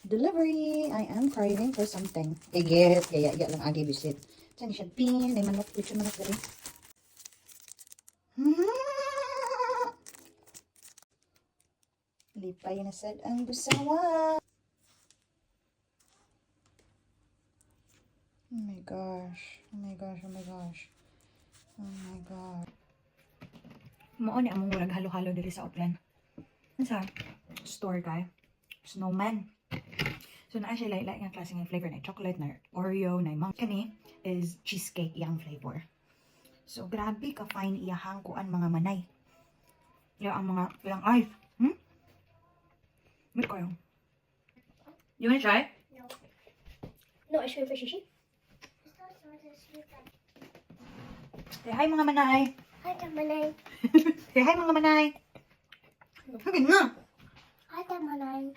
Delivery! I am craving for something. Igit, kaya lang agi visit. Saan siya pin? May manok, lechon manok dali. Lipay na sad ang busawa. Oh my gosh. Oh my gosh, oh my gosh. Oh my god. Mao ni among murag halo-halo diri sa Outland. Sa store kay snowman. So naa siya lain nga klase ng flavor na chocolate na Oreo na mang kani is cheesecake yang flavor. So grabe ka fine iyahang kuan mga manay. Ya ang mga ilang ay. Wait kayo. You wanna try? No. No ice cream for Shishi? Say hi mga manay. Hi, Tamanay. Say hi mga manay. Hagin na. Hi, Tamanay.